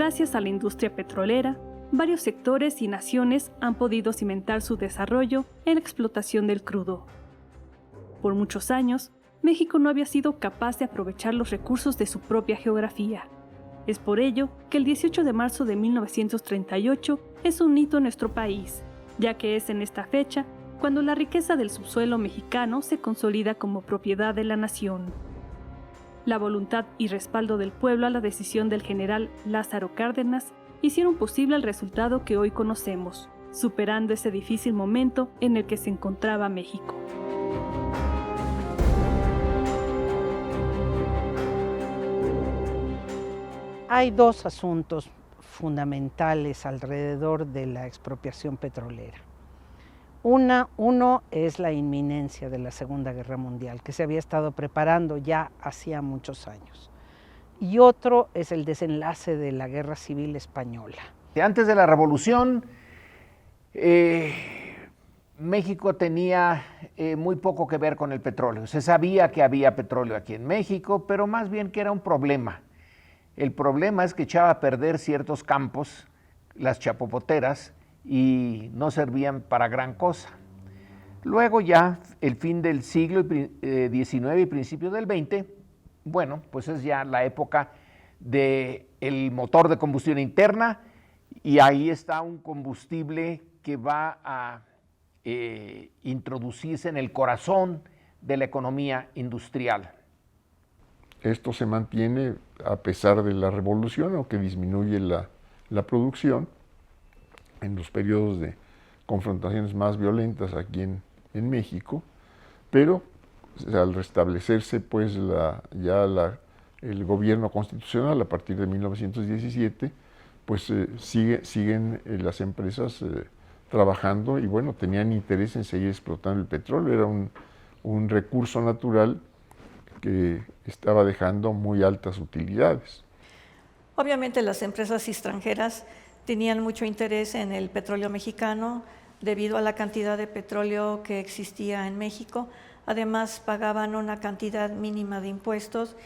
Gracias a la industria petrolera, varios sectores y naciones han podido cimentar su desarrollo en la explotación del crudo. Por muchos años, México no había sido capaz de aprovechar los recursos de su propia geografía. Es por ello que el 18 de marzo de 1938 es un hito en nuestro país, ya que es en esta fecha cuando la riqueza del subsuelo mexicano se consolida como propiedad de la nación. La voluntad y respaldo del pueblo a la decisión del general Lázaro Cárdenas hicieron posible el resultado que hoy conocemos, superando ese difícil momento en el que se encontraba México. Hay dos asuntos fundamentales alrededor de la expropiación petrolera. Uno es la inminencia de la Segunda Guerra Mundial, que se había estado preparando ya hacía muchos años. Y otro es el desenlace de la Guerra Civil Española. Antes de la Revolución, México tenía muy poco que ver con el petróleo. Se sabía que había petróleo aquí en México, pero más bien que era un problema. El problema es que echaba a perder ciertos campos, las chapopoteras, y no servían para gran cosa. Luego ya, el fin del siglo XIX y principio del XX, bueno, pues es ya la época del motor de combustión interna, y ahí está un combustible que va a introducirse en el corazón de la economía industrial. Esto se mantiene a pesar de la revolución, aunque disminuye la producción en los periodos de confrontaciones más violentas aquí en México, pero al restablecerse pues el gobierno constitucional a partir de 1917, pues siguen las empresas trabajando y bueno, tenían interés en seguir explotando el petróleo. Era un recurso natural que estaba dejando muy altas utilidades. Obviamente las empresas extranjeras tenían mucho interés en el petróleo mexicano debido a la cantidad de petróleo que existía en México. Además pagaban una cantidad mínima de impuestos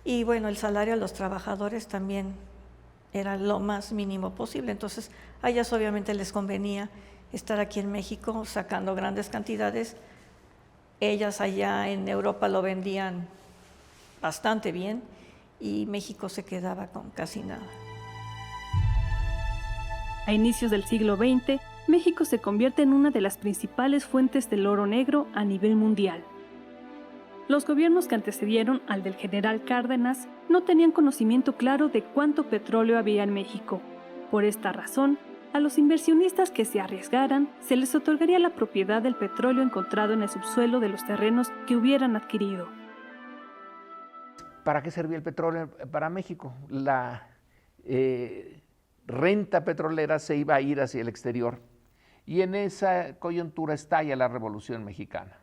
y bueno, el salario a los trabajadores también era lo más mínimo posible. Entonces a ellas obviamente les convenía estar aquí en México sacando grandes cantidades. Ellas allá en Europa lo vendían bastante bien y México se quedaba con casi nada. A inicios del siglo XX, México se convierte en una de las principales fuentes del oro negro a nivel mundial. Los gobiernos que antecedieron al del general Cárdenas no tenían conocimiento claro de cuánto petróleo había en México. Por esta razón, a los inversionistas que se arriesgaran se les otorgaría la propiedad del petróleo encontrado en el subsuelo de los terrenos que hubieran adquirido. ¿Para qué servía el petróleo para México? La renta petrolera se iba a ir hacia el exterior y en esa coyuntura estalla la Revolución Mexicana.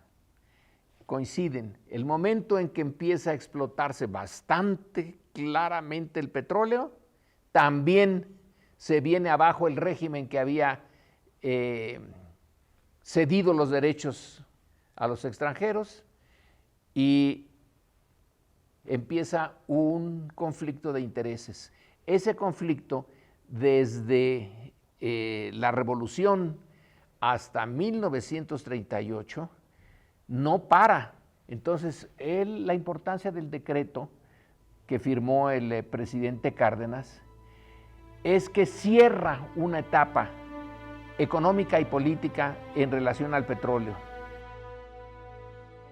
Coinciden el momento en que empieza a explotarse bastante claramente el petróleo, también se viene abajo el régimen que había cedido los derechos a los extranjeros y empieza un conflicto de intereses. Ese conflicto, desde la Revolución hasta 1938, no para. Entonces, la importancia del decreto que firmó el presidente Cárdenas es que cierra una etapa económica y política en relación al petróleo.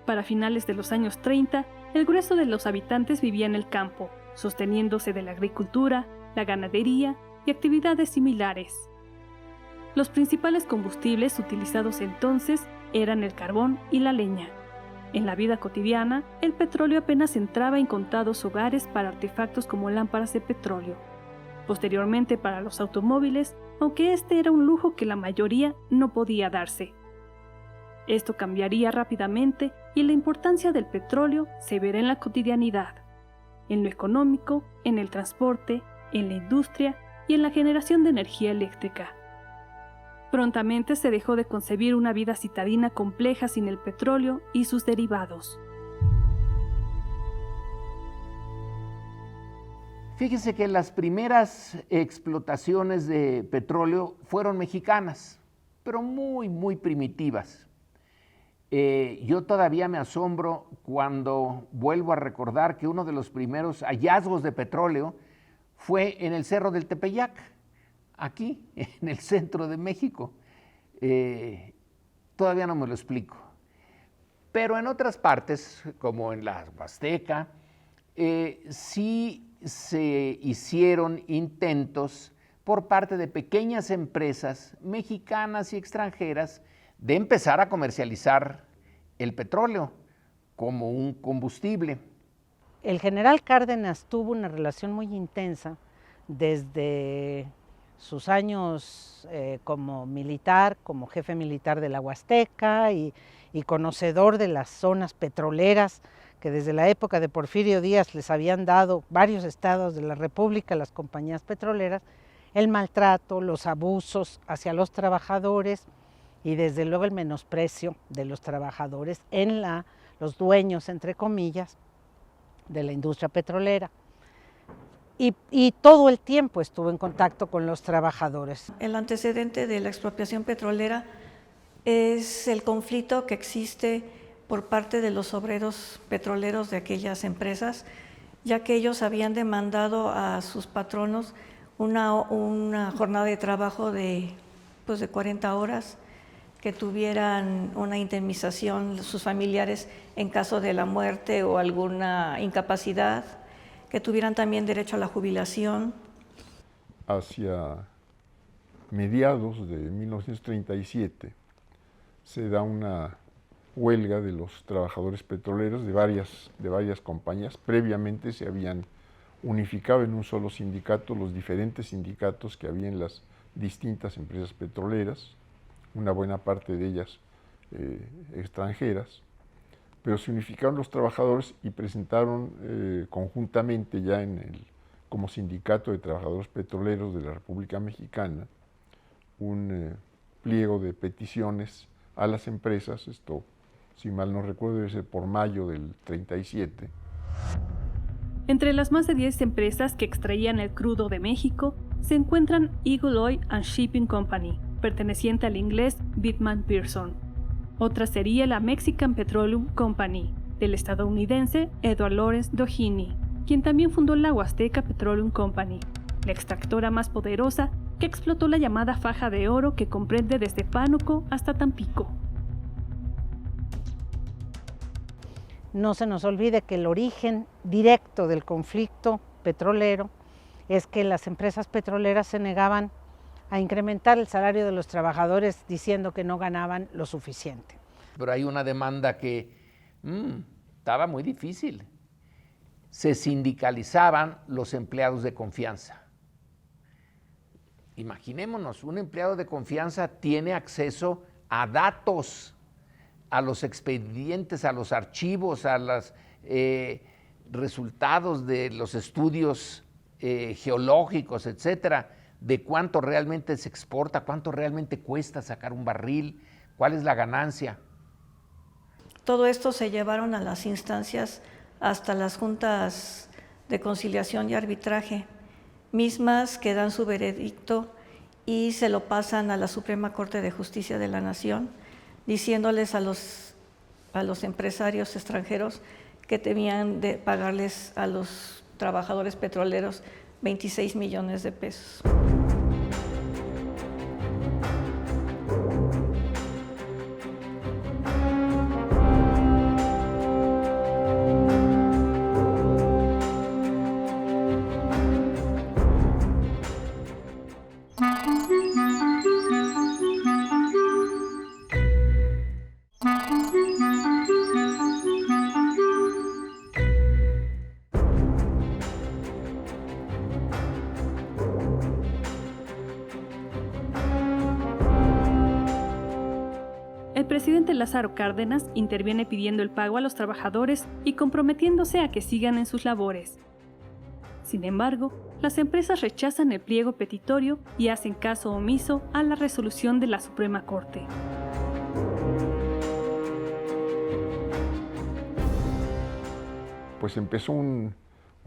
Para finales de los años 30, el grueso de los habitantes vivía en el campo, sosteniéndose de la agricultura, la ganadería y actividades similares. Los principales combustibles utilizados entonces eran el carbón y la leña. En la vida cotidiana, el petróleo apenas entraba en contados hogares para artefactos como lámparas de petróleo. Posteriormente para los automóviles, aunque este era un lujo que la mayoría no podía darse. Esto cambiaría rápidamente y la importancia del petróleo se verá en la cotidianidad, en lo económico, en el transporte, en la industria y en la generación de energía eléctrica. Prontamente se dejó de concebir una vida citadina compleja sin el petróleo y sus derivados. Fíjese que las primeras explotaciones de petróleo fueron mexicanas, pero muy, muy primitivas. Yo todavía me asombro cuando vuelvo a recordar que uno de los primeros hallazgos de petróleo fue en el Cerro del Tepeyac, aquí, en el centro de México. Todavía no me lo explico. Pero en otras partes, como en la Huasteca, sí se hicieron intentos por parte de pequeñas empresas mexicanas y extranjeras de empezar a comercializar el petróleo como un combustible. El general Cárdenas tuvo una relación muy intensa desde sus años como militar, como jefe militar de la Huasteca y conocedor de las zonas petroleras que desde la época de Porfirio Díaz les habían dado varios estados de la República, las compañías petroleras, el maltrato, los abusos hacia los trabajadores y desde luego el menosprecio de los trabajadores en los dueños, entre comillas, de la industria petrolera. Y todo el tiempo estuvo en contacto con los trabajadores. El antecedente de la expropiación petrolera es el conflicto que existe por parte de los obreros petroleros de aquellas empresas, ya que ellos habían demandado a sus patronos una jornada de trabajo de 40 horas, que tuvieran una indemnización sus familiares en caso de la muerte o alguna incapacidad, que tuvieran también derecho a la jubilación. Hacia mediados de 1937 se da una huelga de los trabajadores petroleros de varias compañías. Previamente se habían unificado en un solo sindicato los diferentes sindicatos que había en las distintas empresas petroleras, una buena parte de ellas extranjeras, pero se unificaron los trabajadores y presentaron conjuntamente ya como sindicato de trabajadores petroleros de la República Mexicana un pliego de peticiones a las empresas, esto, si mal no recuerdo, debe ser por mayo del 37. Entre las más de 10 empresas que extraían el crudo de México se encuentran Eagle Oil and Shipping Company, perteneciente al inglés Bitman Pearson. Otra sería la Mexican Petroleum Company, del estadounidense Edward Lawrence Doheny, quien también fundó la Huasteca Petroleum Company, la extractora más poderosa que explotó la llamada faja de oro que comprende desde Pánuco hasta Tampico. No se nos olvide que el origen directo del conflicto petrolero es que las empresas petroleras se negaban a incrementar el salario de los trabajadores diciendo que no ganaban lo suficiente. Pero hay una demanda que estaba muy difícil. Se sindicalizaban los empleados de confianza. Imaginémonos, un empleado de confianza tiene acceso a datos, a los expedientes, a los archivos, a los resultados de los estudios geológicos, etcétera, de cuánto realmente se exporta, cuánto realmente cuesta sacar un barril, cuál es la ganancia. Todo esto se llevaron a las instancias hasta las juntas de conciliación y arbitraje, mismas que dan su veredicto y se lo pasan a la Suprema Corte de Justicia de la Nación, diciéndoles a los empresarios extranjeros que tenían de pagarles a los trabajadores petroleros 26 millones de pesos. El presidente Lázaro Cárdenas interviene pidiendo el pago a los trabajadores y comprometiéndose a que sigan en sus labores. Sin embargo, las empresas rechazan el pliego petitorio y hacen caso omiso a la resolución de la Suprema Corte. Pues empezó un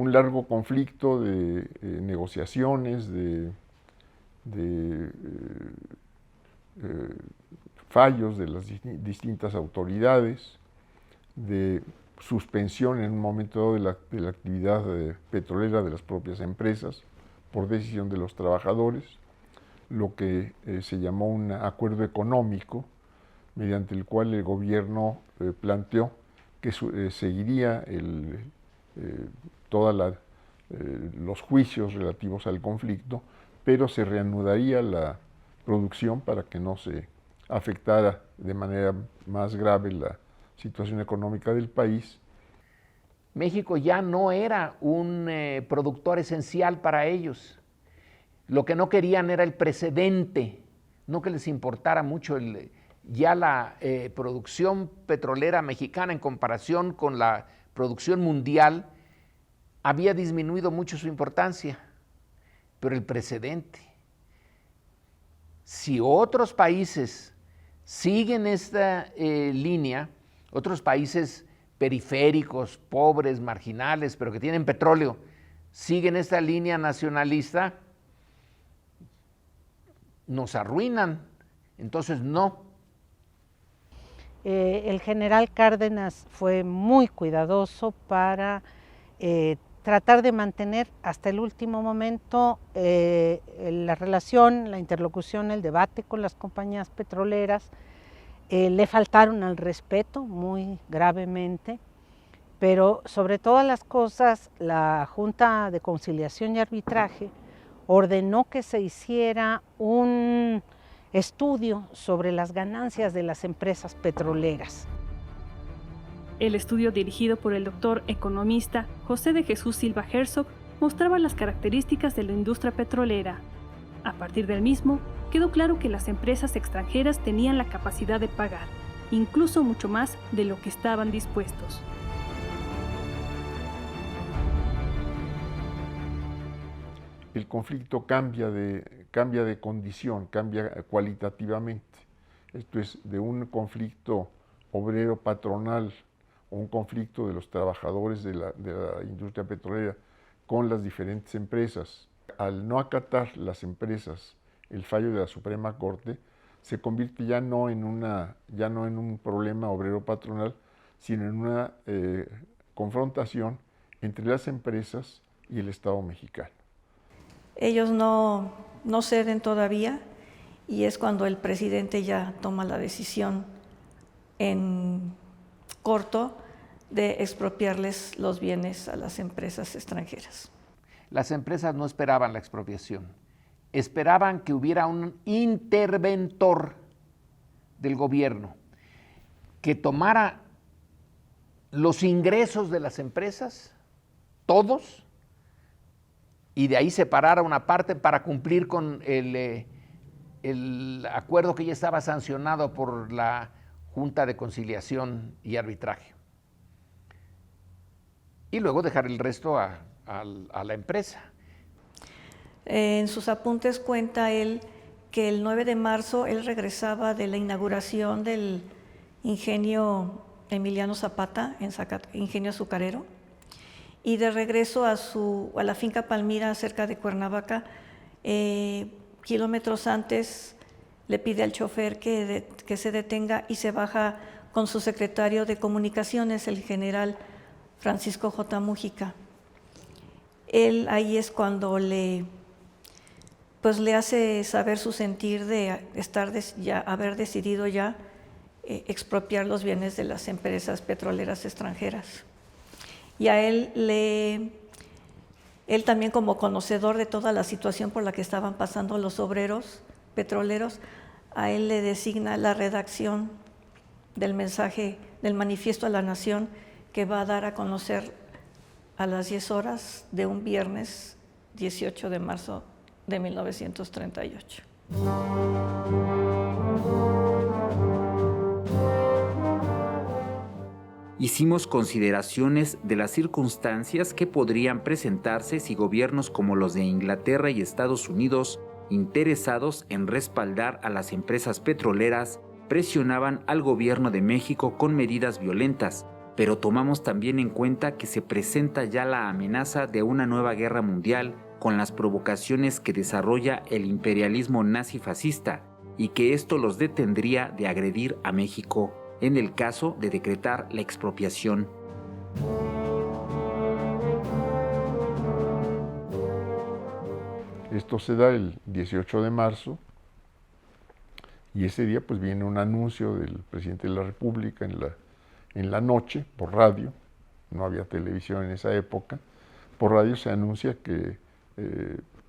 un largo conflicto de negociaciones, de fallos de las distintas autoridades, de suspensión en un momento dado de la actividad petrolera de las propias empresas por decisión de los trabajadores, lo que se llamó un acuerdo económico, mediante el cual el gobierno planteó que seguiría todos los juicios relativos al conflicto, pero se reanudaría la producción para que no se afectara de manera más grave la situación económica del país. México ya no era un productor esencial para ellos. Lo que no querían era el precedente, no que les importara mucho ya la producción petrolera mexicana en comparación con la producción mundial había disminuido mucho su importancia, pero el precedente. Si otros países siguen esta línea, otros países periféricos, pobres, marginales, pero que tienen petróleo, siguen esta línea nacionalista, nos arruinan. Entonces, no. El general Cárdenas fue muy cuidadoso para tratar de mantener hasta el último momento la relación, la interlocución, el debate con las compañías petroleras. Le faltaron al respeto muy gravemente, pero sobre todas las cosas la Junta de Conciliación y Arbitraje ordenó que se hiciera un estudio sobre las ganancias de las empresas petroleras. El estudio, dirigido por el doctor economista José de Jesús Silva Herzog, mostraba las características de la industria petrolera. A partir del mismo, quedó claro que las empresas extranjeras tenían la capacidad de pagar, incluso mucho más de lo que estaban dispuestos. El conflicto cambia de condición, cambia cualitativamente. Esto es, de un conflicto obrero-patronal o un conflicto de los trabajadores de la industria petrolera con las diferentes empresas. Al no acatar las empresas el fallo de la Suprema Corte, se convierte ya no en un problema obrero-patronal, sino en una confrontación entre las empresas y el Estado mexicano. Ellos no ceden todavía y es cuando el presidente ya toma la decisión en corto de expropiarles los bienes a las empresas extranjeras. Las empresas no esperaban la expropiación, esperaban que hubiera un interventor del gobierno que tomara los ingresos de las empresas, todos, y de ahí separara una parte para cumplir con el acuerdo que ya estaba sancionado por la Junta de Conciliación y Arbitraje. Y luego dejar el resto a la empresa. En sus apuntes cuenta él que el 9 de marzo él regresaba de la inauguración del ingenio Emiliano Zapata, ingenio azucarero, y de regreso a la finca Palmira, cerca de Cuernavaca, kilómetros antes le pide al chofer que se detenga y se baja con su secretario de Comunicaciones, el general Francisco J. Mújica. Él ahí es cuando le hace saber su sentir de haber decidido ya expropiar los bienes de las empresas petroleras extranjeras. Y a él también, como conocedor de toda la situación por la que estaban pasando los obreros petroleros, a él le designa la redacción del mensaje, del manifiesto a la nación, que va a dar a conocer a las 10 horas de un viernes 18 de marzo de 1938. Hicimos consideraciones de las circunstancias que podrían presentarse si gobiernos como los de Inglaterra y Estados Unidos, interesados en respaldar a las empresas petroleras, presionaban al gobierno de México con medidas violentas, pero tomamos también en cuenta que se presenta ya la amenaza de una nueva guerra mundial con las provocaciones que desarrolla el imperialismo nazi-fascista y que esto los detendría de agredir a México en el caso de decretar la expropiación. Esto se da el 18 de marzo y ese día pues viene un anuncio del presidente de la República en la noche por radio, no había televisión en esa época, por radio se anuncia que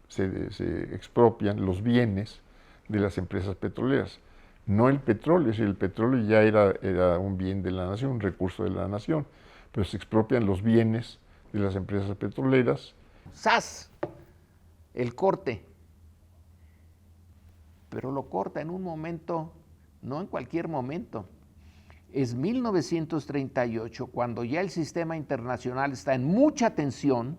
se expropian los bienes de las empresas petroleras. No el petróleo, si el petróleo ya era un bien de la nación, un recurso de la nación, pero se expropian los bienes de las empresas petroleras. ¡Sas! El corte. Pero lo corta en un momento, no en cualquier momento. Es 1938, cuando ya el sistema internacional está en mucha tensión,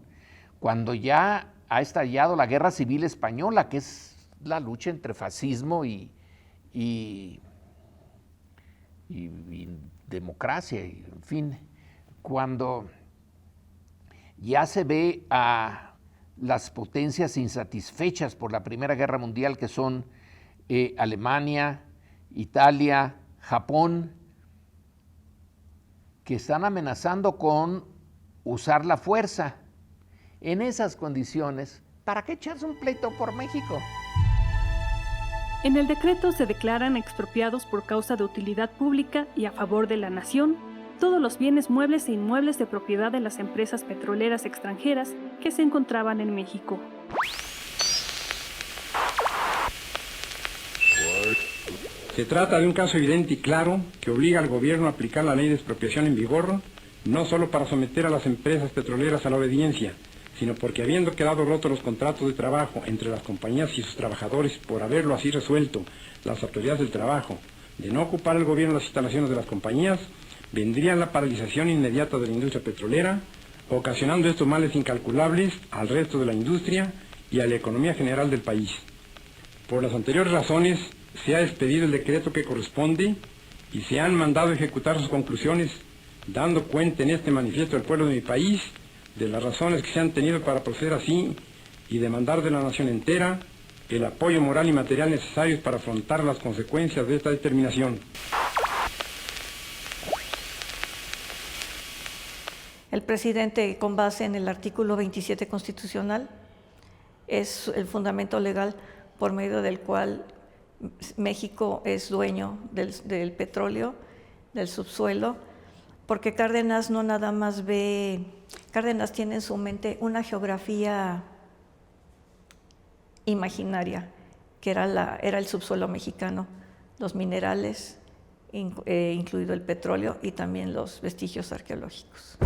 cuando ya ha estallado la Guerra Civil Española, que es la lucha entre fascismo y democracia, y, en fin, cuando ya se ve a las potencias insatisfechas por la Primera Guerra Mundial, que son Alemania, Italia, Japón, que están amenazando con usar la fuerza. En esas condiciones, ¿para qué echarse un pleito por México? En el decreto se declaran expropiados por causa de utilidad pública y a favor de la nación todos los bienes muebles e inmuebles de propiedad de las empresas petroleras extranjeras que se encontraban en México. Se trata de un caso evidente y claro que obliga al gobierno a aplicar la ley de expropiación en vigor, no solo para someter a las empresas petroleras a la obediencia, sino porque habiendo quedado rotos los contratos de trabajo entre las compañías y sus trabajadores por haberlo así resuelto las autoridades del trabajo, de no ocupar el gobierno las instalaciones de las compañías, vendría la paralización inmediata de la industria petrolera, ocasionando estos males incalculables al resto de la industria y a la economía general del país. Por las anteriores razones, se ha expedido el decreto que corresponde y se han mandado ejecutar sus conclusiones, dando cuenta en este manifiesto del pueblo de mi país de las razones que se han tenido para proceder así y demandar de la nación entera el apoyo moral y material necesarios para afrontar las consecuencias de esta determinación. El presidente, con base en el artículo 27 constitucional, es el fundamento legal por medio del cual México es dueño del petróleo, del subsuelo, porque Cárdenas no nada más ve, Cárdenas tiene en su mente una geografía imaginaria, que era el subsuelo mexicano, los minerales, incluido el petróleo y también los vestigios arqueológicos.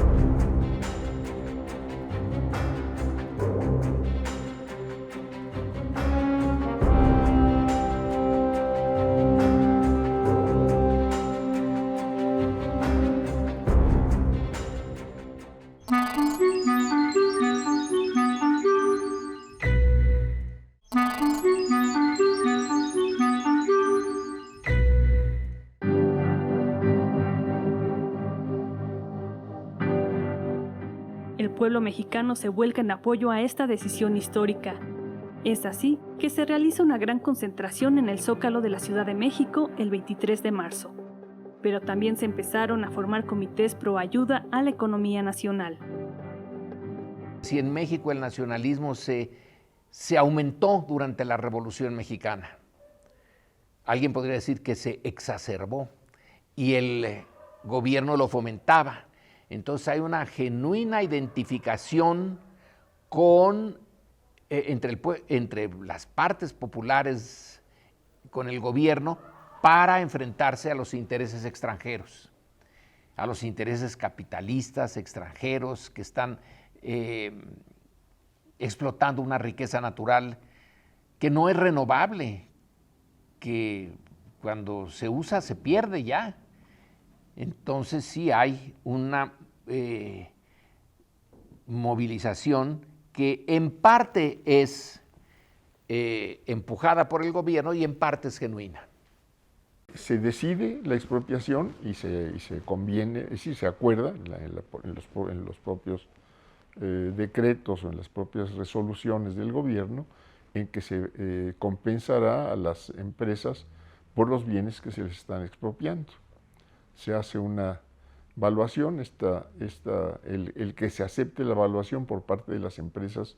El pueblo mexicano se vuelca en apoyo a esta decisión histórica. Es así que se realiza una gran concentración en el Zócalo de la Ciudad de México el 23 de marzo. Pero también se empezaron a formar comités pro ayuda a la economía nacional. Si en México el nacionalismo se aumentó durante la Revolución Mexicana, alguien podría decir que se exacerbó y el gobierno lo fomentaba. Entonces hay una genuina identificación con, entre las partes populares con el gobierno para enfrentarse a los intereses extranjeros, a los intereses capitalistas extranjeros que están explotando una riqueza natural que no es renovable, que cuando se usa se pierde ya. Entonces sí hay una movilización que en parte es empujada por el gobierno y en parte es genuina. se decide la expropiación y se conviene, es decir, se acuerda en los propios decretos o en las propias resoluciones del gobierno en que se compensará a las empresas por los bienes que se les están expropiando. Se hace una evaluación, el que se acepte la evaluación por parte de las empresas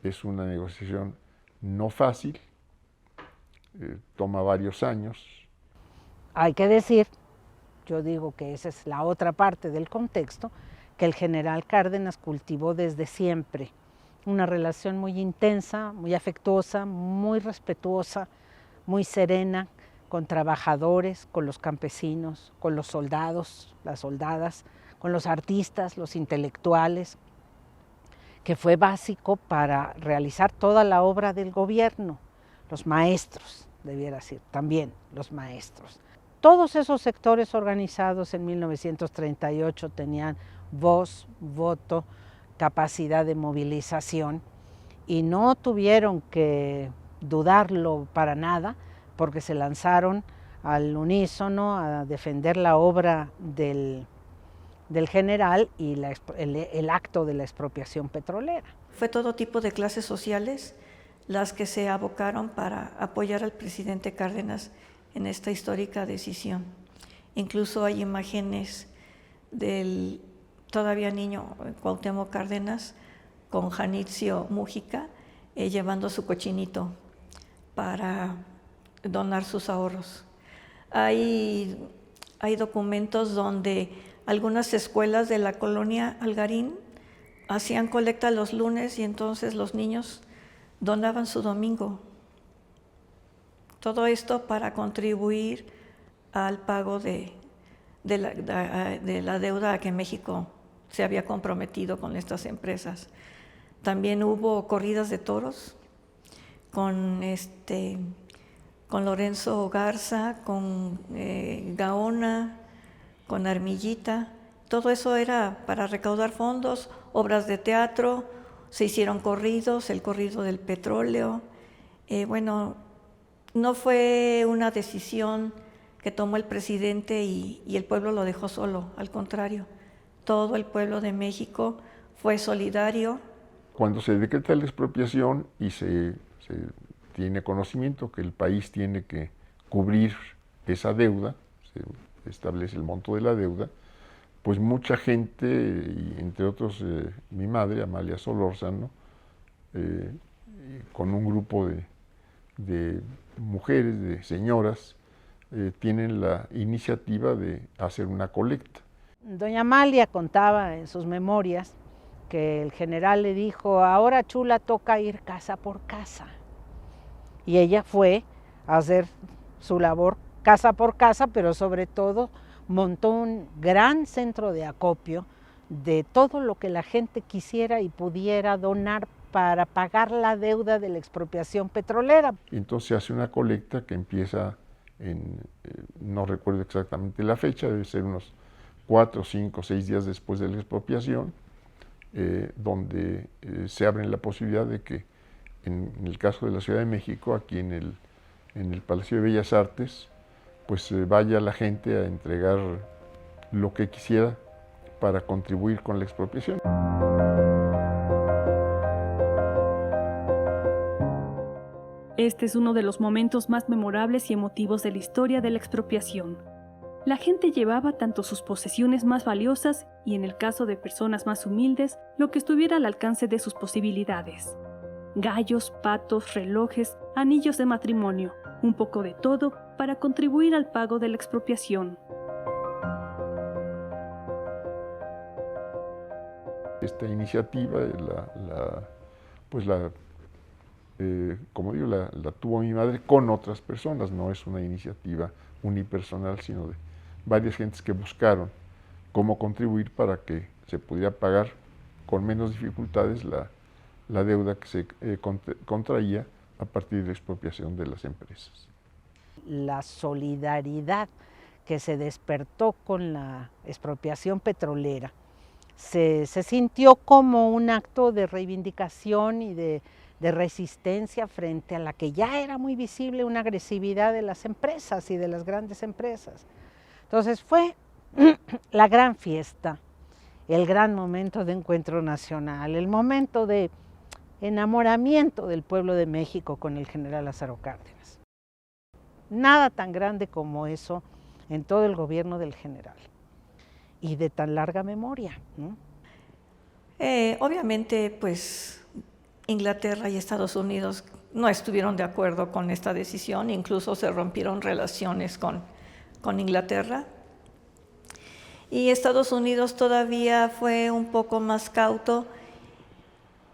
es una negociación no fácil, toma varios años. Hay que decir, yo digo que esa es la otra parte del contexto, que el general Cárdenas cultivó desde siempre una relación muy intensa, muy afectuosa, muy respetuosa, muy serena, con trabajadores, con los campesinos, con los soldados, las soldadas, con los artistas, los intelectuales, que fue básico para realizar toda la obra del gobierno, los maestros, debiera decir, también los maestros. Todos esos sectores organizados en 1938 tenían voz, voto, capacidad de movilización y no tuvieron que dudarlo para nada porque se lanzaron al unísono a defender la obra del general y el acto de la expropiación petrolera. Fue todo tipo de clases sociales las que se abocaron para apoyar al presidente Cárdenas en esta histórica decisión. Incluso hay imágenes del todavía niño Cuauhtémoc Cárdenas con Janitzio Mújica llevando su cochinito para donar sus ahorros. Hay documentos donde algunas escuelas de la colonia Algarín hacían colecta los lunes y entonces los niños donaban su domingo. Todo esto para contribuir al pago de la deuda a que México se había comprometido con estas empresas. También hubo corridas de toros con Lorenzo Garza, con Gaona, con Armillita. Todo eso era para recaudar fondos, obras de teatro, se hicieron corridos, el corrido del petróleo. No fue una decisión que tomó el presidente y el pueblo lo dejó solo, al contrario. Todo el pueblo de México fue solidario. Cuando se decreta la expropiación y se tiene conocimiento que el país tiene que cubrir esa deuda, se establece el monto de la deuda, pues mucha gente, y entre otros mi madre, Amalia Solórzano, con un grupo de mujeres, de señoras, tienen la iniciativa de hacer una colecta. Doña Amalia contaba en sus memorias que el general le dijo, ahora Chula toca ir casa por casa. Y ella fue a hacer su labor casa por casa, pero sobre todo montó un gran centro de acopio de todo lo que la gente quisiera y pudiera donar para pagar la deuda de la expropiación petrolera. Entonces se hace una colecta que empieza no recuerdo exactamente la fecha, debe ser unos 4, 5, 6 días después de la expropiación, donde se abre la posibilidad de que, en el caso de la Ciudad de México, aquí en el Palacio de Bellas Artes, pues vaya la gente a entregar lo que quisiera para contribuir con la expropiación. Este es uno de los momentos más memorables y emotivos de la historia de la expropiación. La gente llevaba tanto sus posesiones más valiosas y, en el caso de personas más humildes, lo que estuviera al alcance de sus posibilidades. Gallos, patos, relojes, anillos de matrimonio, un poco de todo para contribuir al pago de la expropiación. Esta iniciativa, como digo, la tuvo mi madre con otras personas, no es una iniciativa unipersonal, sino de varias gentes que buscaron cómo contribuir para que se pudiera pagar con menos dificultades la deuda que se contraía a partir de la expropiación de las empresas. La solidaridad que se despertó con la expropiación petrolera se sintió como un acto de reivindicación y de de resistencia frente a la que ya era muy visible una agresividad de las empresas y de las grandes empresas. Entonces fue la gran fiesta, el gran momento de encuentro nacional, el momento de enamoramiento del pueblo de México con el general Lázaro Cárdenas. Nada tan grande como eso en todo el gobierno del general y de tan larga memoria, ¿no? Obviamente, pues Inglaterra y Estados Unidos no estuvieron de acuerdo con esta decisión, incluso se rompieron relaciones con Inglaterra. Y Estados Unidos todavía fue un poco más cauto,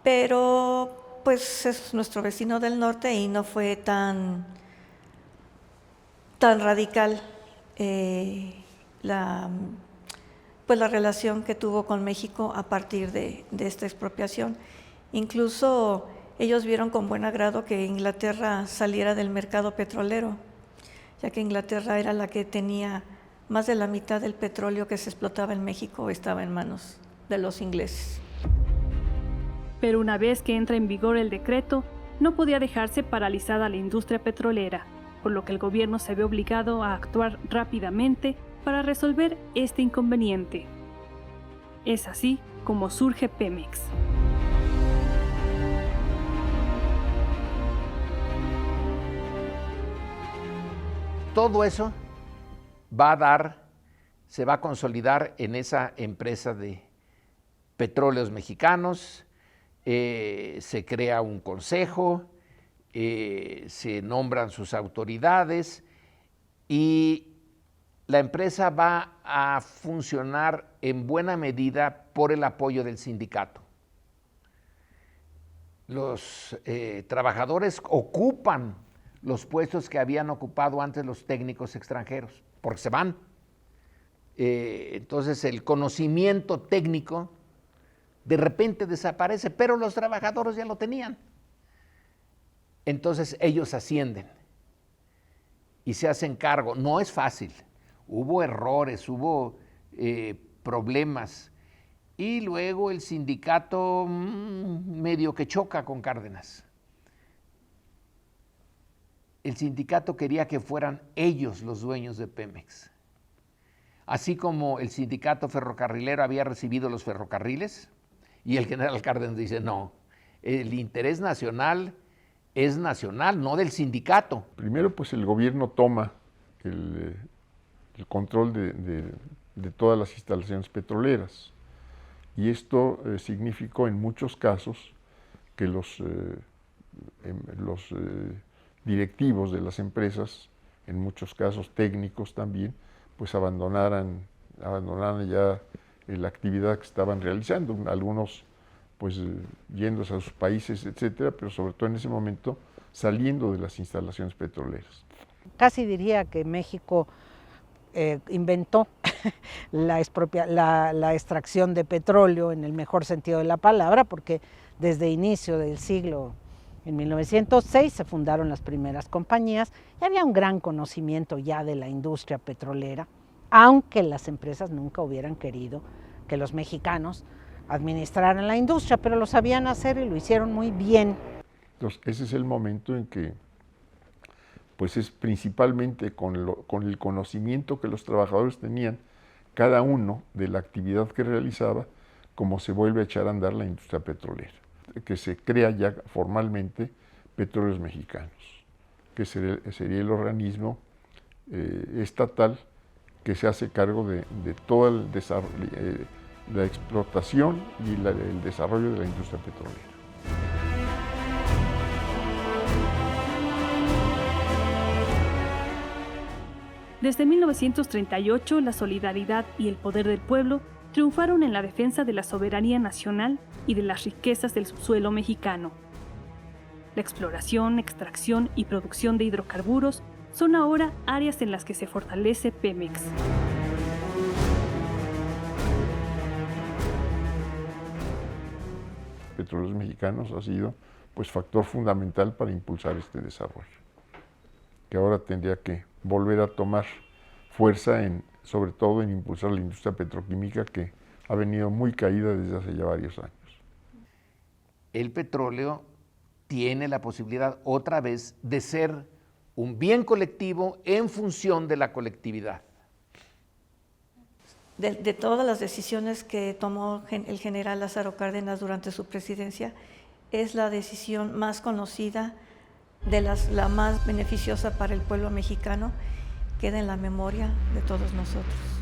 pero pues es nuestro vecino del norte y no fue tan radical la relación que tuvo con México a partir de esta expropiación. Incluso ellos vieron con buen agrado que Inglaterra saliera del mercado petrolero, ya que Inglaterra era la que tenía más de la mitad del petróleo que se explotaba en México estaba en manos de los ingleses. Pero una vez que entra en vigor el decreto, no podía dejarse paralizada la industria petrolera, por lo que el gobierno se ve obligado a actuar rápidamente para resolver este inconveniente. Es así como surge Pemex. Todo eso se va a consolidar en esa empresa de Petróleos Mexicanos, se crea un consejo, se nombran sus autoridades y la empresa va a funcionar en buena medida por el apoyo del sindicato. Los trabajadores ocupan los puestos que habían ocupado antes los técnicos extranjeros, porque se van. Entonces el conocimiento técnico de repente desaparece, pero los trabajadores ya lo tenían. Entonces ellos ascienden y se hacen cargo. No es fácil, hubo errores, hubo problemas, y luego el sindicato medio que choca con Cárdenas. El sindicato quería que fueran ellos los dueños de Pemex. Así como el sindicato ferrocarrilero había recibido los ferrocarriles, y el general Cárdenas dice, no, el interés nacional es nacional, no del sindicato. Primero, pues el gobierno toma el control de todas las instalaciones petroleras, y esto significó en muchos casos que los directivos de las empresas, en muchos casos técnicos también, pues abandonaran ya la actividad que estaban realizando, algunos pues yéndose a sus países, etcétera, pero sobre todo en ese momento saliendo de las instalaciones petroleras. Casi diría que México inventó la extracción de petróleo en el mejor sentido de la palabra, porque desde inicio del siglo, en 1906, se fundaron las primeras compañías y había un gran conocimiento ya de la industria petrolera, aunque las empresas nunca hubieran querido que los mexicanos administraran la industria, pero lo sabían hacer y lo hicieron muy bien. Entonces, ese es el momento en que, pues es principalmente con el conocimiento que los trabajadores tenían, cada uno de la actividad que realizaba, como se vuelve a echar a andar la industria petrolera, que se crea ya formalmente Petróleos Mexicanos, que sería el organismo estatal que se hace cargo de todo el desarrollo, la explotación y el desarrollo de la industria petrolera. Desde 1938, la solidaridad y el poder del pueblo triunfaron en la defensa de la soberanía nacional y de las riquezas del subsuelo mexicano. La exploración, extracción y producción de hidrocarburos son ahora áreas en las que se fortalece Pemex. Petróleos Mexicanos ha sido pues factor fundamental para impulsar este desarrollo, que ahora tendría que volver a tomar fuerza sobre todo en impulsar la industria petroquímica, que ha venido muy caída desde hace ya varios años. El petróleo tiene la posibilidad otra vez de ser un bien colectivo en función de la colectividad. De todas las decisiones que tomó el general Lázaro Cárdenas durante su presidencia, es la decisión más conocida, la más beneficiosa para el pueblo mexicano, queda en la memoria de todos nosotros.